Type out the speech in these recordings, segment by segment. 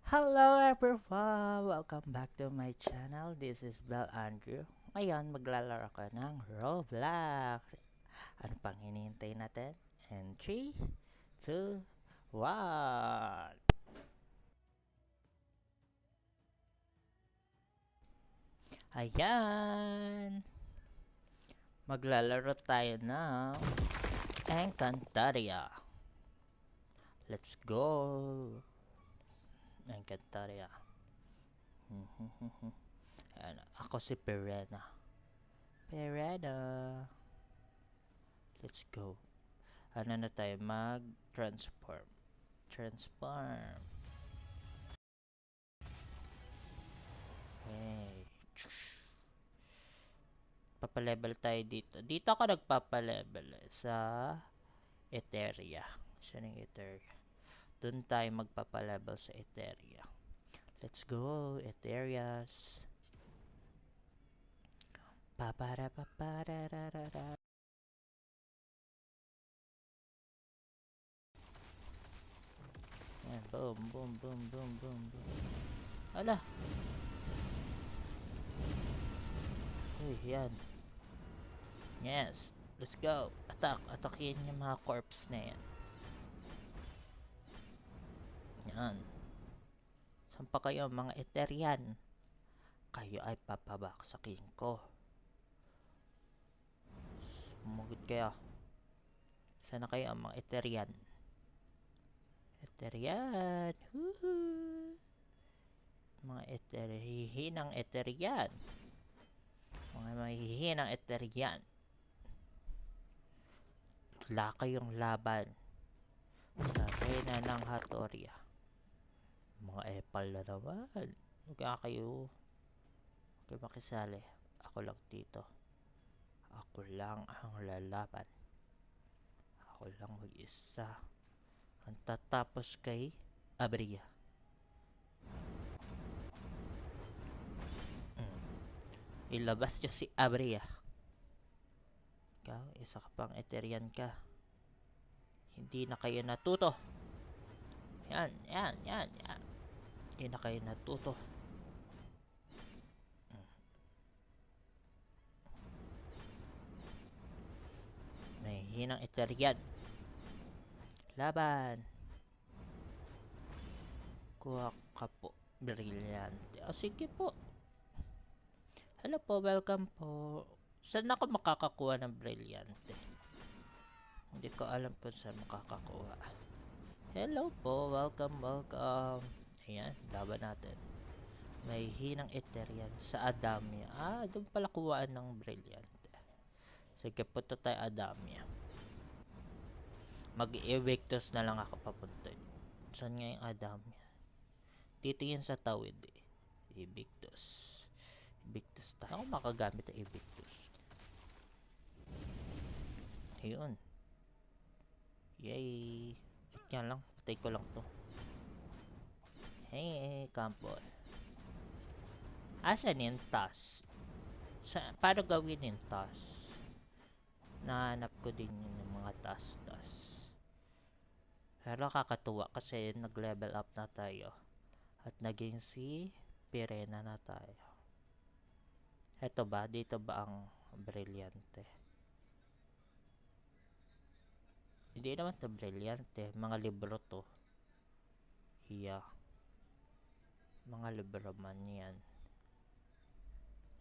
Hello everyone! Welcome back to my channel. This is Bel Andrew. Ngayon, maglalaro ko ng Roblox. Ano pang hinihintay natin? And 3, 2, 1. Ayan! Maglalaro tayo ng Encantadia. Let's go! Encantadia. Ayan, ako si Perena. Let's go. Ano na tayo? Mag-transform. Transform. Okay. Papalevel tayo dito. Dito ako nagpapalevel sa Eteria. Saan yung Eteria? Doon tayo magpapalevel sa Eteria. Let's go, Eterias. Papara paparararara. Yan, boom, boom, boom, boom, boom, boom. Ala! Uy, yan. Yes, let's go. Attack. Atakin yung mga corpse na yan. Yan. Saan pa kayo mga Eterian? Kayo ay papabaksakin ko. Sumugod kayo. Sana kayo ang mga Eterian? Eterian! Woohoo! Mga hihinang Eterian. Mga mahihinang Eterian. Wala kayong laban sa Reyna ng Hatoria. Mga epal na naman. Huwag kayo makisali. Ako lang dito. Ako lang ang lalaban. Ako lang mag-isa. Ang tatapos kay Abria. Ilabas niyo si Abria. Ikaw, isa ka pang Eterian ka. Hindi na kayo natuto. Yan. Hindi na kayo natuto. May hinang Eterian. Laban. Kuha ka po. Brilyante. O sige po. Hello po, welcome po. Saan ako makakakuha ng brilyante? Hindi ko alam kung saan makakakuha. Hello po, welcome. Ayan, laban natin. May hinang Eterian sa Adamia. Doon pala kuhaan ng brilyante. Sige, punta tayo Adamia. Mag-Evictus na lang ako papunta. Saan nga yung Adamia? Dito yun sa tawid eh. Evictus tayo. Ako makagamit ang Evictus. Ayun. Yay. Yan lang. Patay ko lang to. Hey, Kampo. Asan yung task? Paano gawin yung task? Nahanap ko din yung mga task. Pero kakatuwa kasi nag-level up na tayo. At naging si Pirena na tayo. Eto ba? Dito ba ang brilyante? Hindi naman to brilyante. Mga libro to. Mga libro man yan.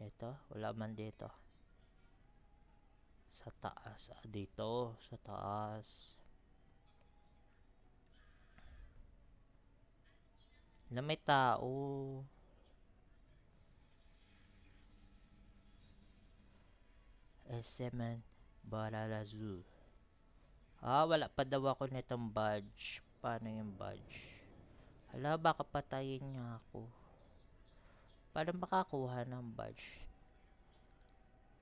Ito? Wala man dito. Sa taas. Dito. Sa taas. Na may tao. Semen Baralazu. Wala pa daw ako nitong badge. Paano yung badge? Hala, baka patayin niya ako. Para makakuha ng badge.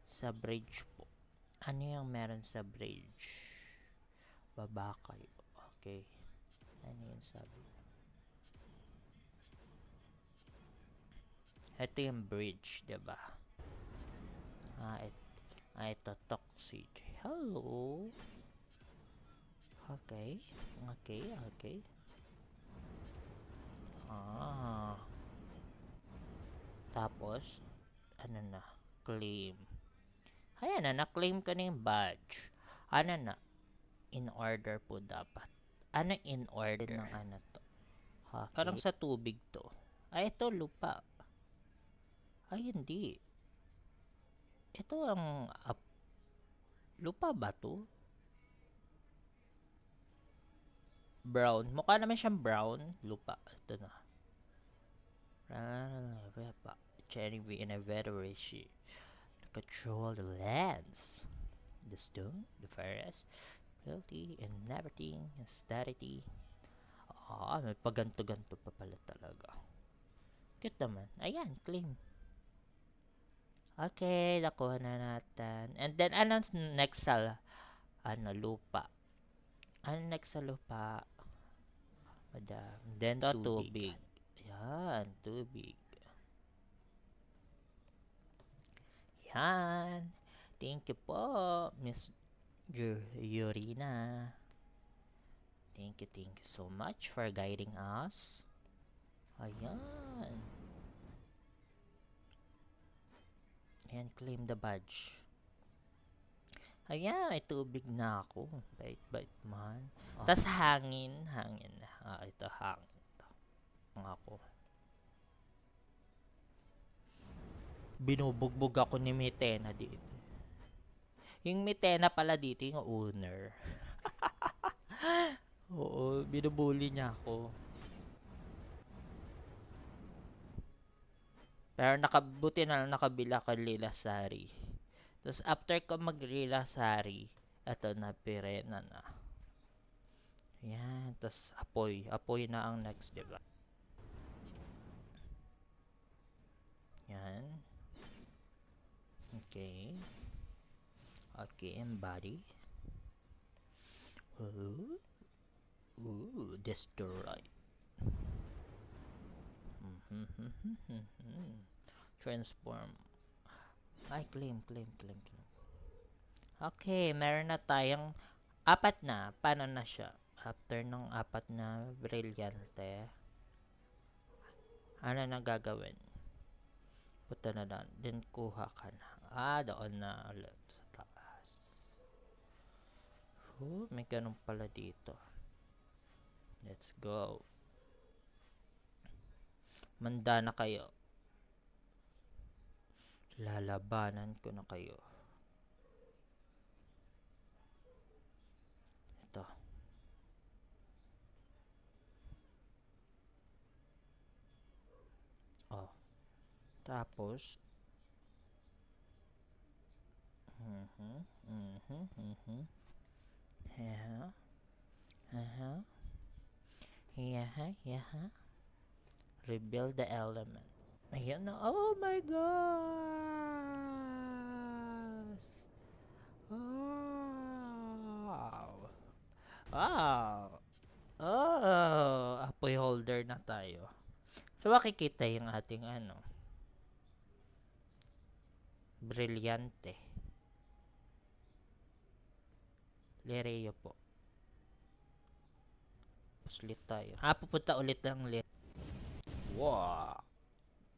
Sa bridge po. Ano yung meron sa bridge? Baba kayo. Okay. Ano yung sabi? Ito yung bridge, diba? Ito toxic. Hello. Okay. Ah. Tapos, ano na? Claim. Ayan na, na-claim ko na yung badge. Ano na? In order po dapat. Ano in order ng ano to? Okay. Parang sa tubig to. Ay, ito lupa. Ay, hindi. Ito ang lupa ba to? Brown. Mukha naman siyang brown. Lupa. Ito na. Channing V in a veteran. Control the lands. The stone, the forest, reality, and everything, austerity. May paganto-ganto pa pala talaga. Cute naman. Ayan, claim. Okay, nakuha na natin. And then, ano next sa, lupa? Ano next sa lupa? Madam. Then, tubig. Ayan, tubig. Yan. Thank you po, Miss Yurina. Thank you so much for guiding us. Ayan. Ayan, claim the badge. Ayan, may tubig na ako. Bait man. Tas hangin. Ito, hangin. Ito. Ako. Binubugbog ako ni Mitena dito. Yung Mitena pala dito, yung owner. Oo, binubuli niya ako. Pero buti na lang nakabila ka Lila Sari. Tapos after ko mag-Lila Sari, eto na, Pirena na. Yan, tapos apoy. Apoy na ang next, diba? Yan. Okay. Okay, and body. Destroy. Transform. Ay, claim. Okay, meron na tayong 4 na. Paano na siya? After ng 4 na brilyante, ano na gagawin? Punta na doon. Then, kuha ka na. Doon na ulit sa taas. May ganun pala dito. Let's go. Manda na kayo. Lalabanan ko na kayo. Ito. Tapos, rebuild the element. Ayan na. Oh my gosh! Wow! Apoy holder na tayo. So, makikita yung ating brilyante. Lereo po. Puslit tayo. Pupunta ulit ng Lereo. Wow!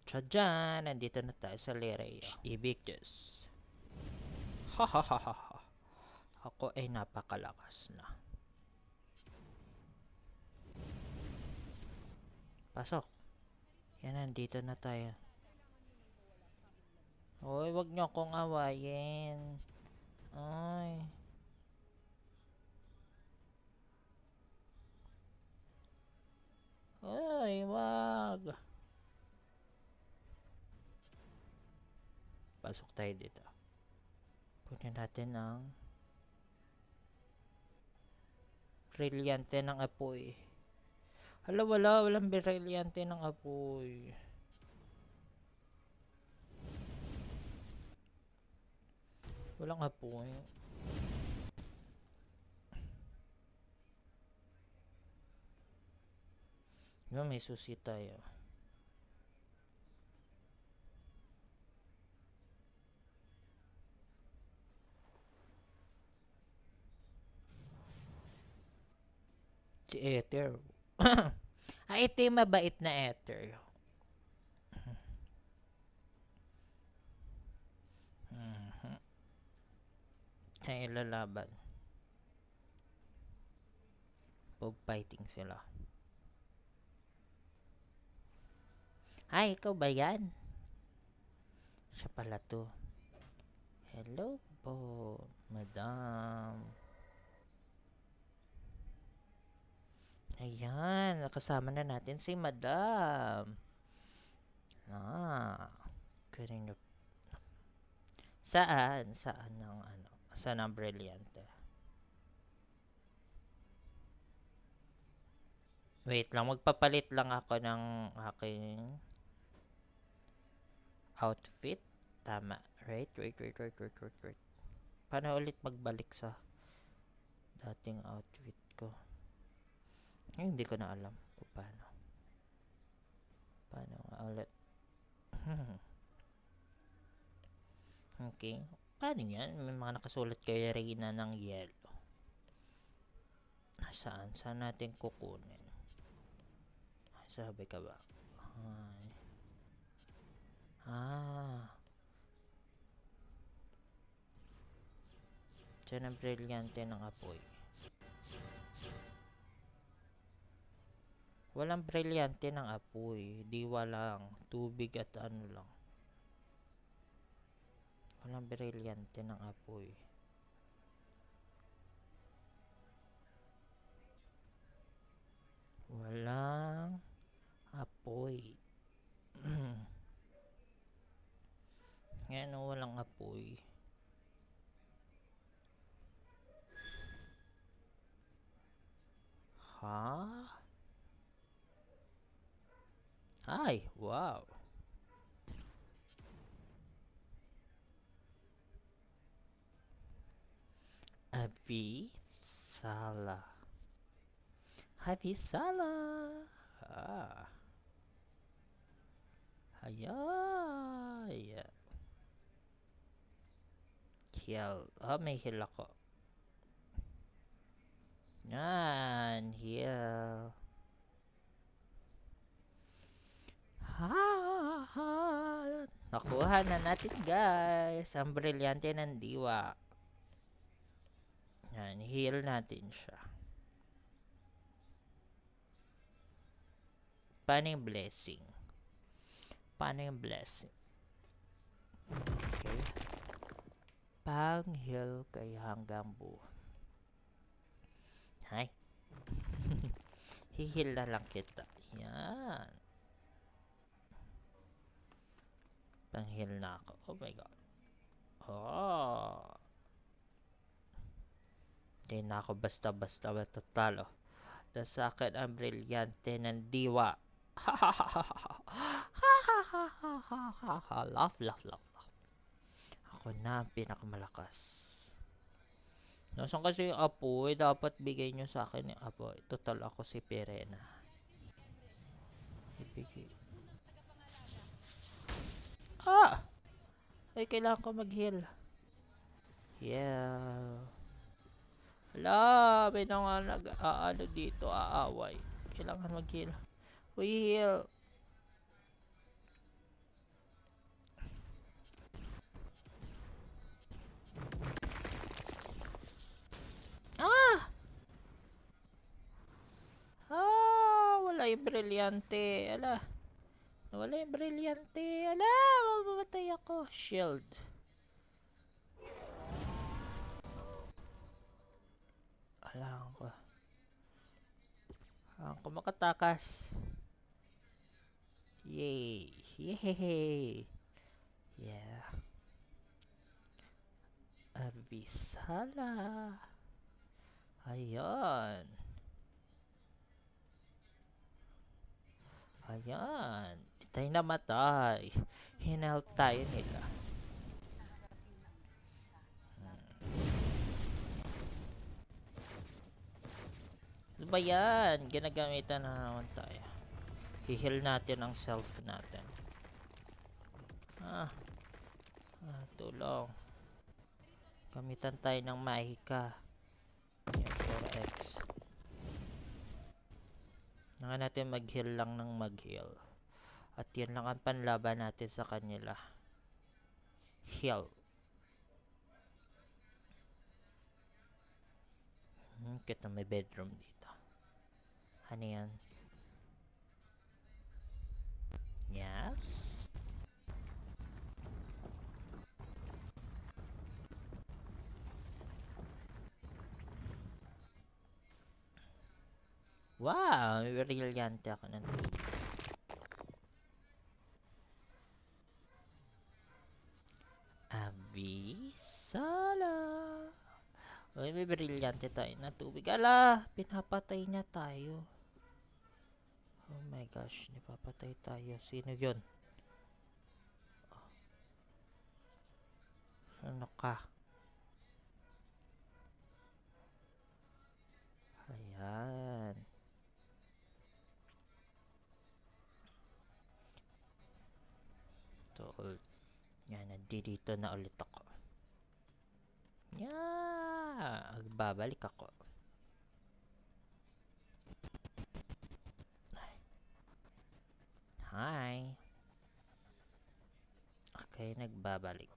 Tadyan! Nandito na tayo sa Lereo. Evictus. Ha. Ako ay napakalakas na. Pasok. Yan, nandito na tayo. Oy, wag niyo akong awayin. Ay. Ay, wag. Pasok tayo dito. Kunin natin ang brilyante ng apoy. Hala, walang brilyante ng apoy. Walang apoy. Yun, may susi tayo. Si Ether. Ito yung mabait na Ether. Ay, ilalaban. Pog fighting sila. Ay, ikaw ba yan? Siya pala to. Hello po, madam. Ayan, nakasama na natin si madam. Kanino? Saan? Saan ang ano? Saan ang brilyante? Wait lang, magpapalit lang ako ng aking outfit. Tama. Right? Wait. Paano ulit magbalik sa dating outfit ko? Ay, hindi ko na alam kung paano. Paano nga ulit? Okay. Paano yan? May mga nakasulat kay Reyna ng yellow. Saan? Saan natin kukunin? Sabi ka ba? Diyan ang brilyante ng apoy. Walang brilyante ng apoy. Diwa lang. Tubig at ano lang. Walang brilyante ng apoy. Walang apoy. Ngayon walang apoy. Ha? Ay, wow. Avisala. Avisala. Hayay. Heal. May heal ako. Yan. Heal. Nakuha na natin guys. Ang brilyante ng diwa. Yan. Heal natin siya. Paano yung blessing? Paano yung blessing? Okay. Pang-heal kay hanggang buo. Hay. Hihil na lang kita. Yan. Pang-heal na ako. Oh my god. Hindi na ako basta-basta matatalo. Dahil sa akin ang brilyante ng diwa. Laugh. Ako na ang pinakamalakas. Nasaan kasi yung apoy? Dapat bigay nyo sa akin yung apoy. Total ako si Perena. Ibigay. Ay, kailangan ko mag-heal. Yeah. Hala, may nga nag-aano dito, aaway. Kailangan mag-heal. Uy, heal. Wala yung brilyante. Wala yung brilyante. Mamamatay ako. Shield. Ako makatakas. Yay. Yeah. Avisala. Ayan. Di tayo namatay. Hinhelp tayo nila. Ano ba yan? Ginagamitan na naman tayo. I-heal natin ang self natin. Tulong. Gamitan tayo ng mahika. Yung 4x. Kailangan natin mag-heal lang ng mag-heal. At yan lang ang panlaban natin sa kanila. Heal. Kita may bedroom dito. Ano yan? Yes. Wow, brilyante ako ng Avisala. Uy, may brilyante tayo na tubig. Ala, pinapatay niya tayo. Oh my gosh, napapatay tayo. Sino yun? Ano ka? Ayan. So, yan, nandito na ulit ako. Yeah, babalik ako. Hi. Okay, nagbabalik.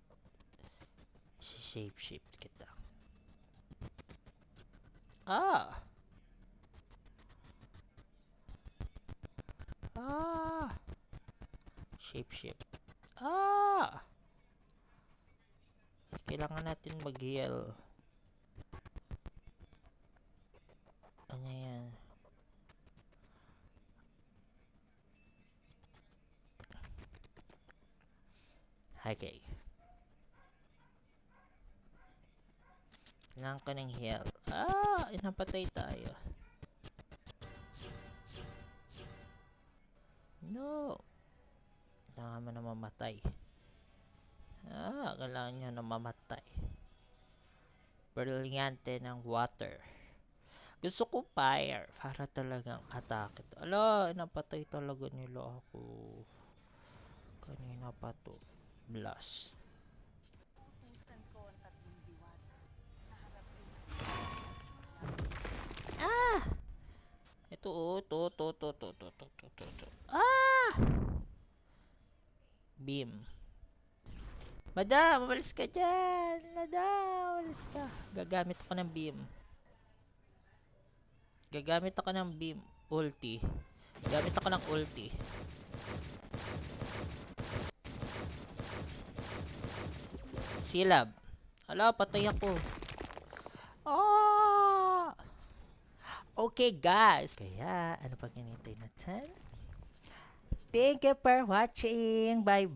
Shape-shift kita. Ah! Ah! Shape-shift. Ah! Kailangan natin mag-heal. Ano yan? Okay. Kailangan ko ng heal. Ah! Inapatay tayo. No! Kailangan mo na mamatay. Ah! Kailangan nyo na mamatay. Brilyante ng water. Gusto ko fire. Para talagang atake. Ala! Inapatay talaga nila ako. Kanina pa to. Blast. Ah! Ito, to. Ah! Beam. Madam, umalis ka dyan. Madam, umalis ka. Gagamit ako ng beam. Ulti. Gagamit ako ng ulti. Silab. Hala, patay ako. Ah! Okay, guys. Kaya, ano pang hinintay natin? Thank you for watching. Bye-bye.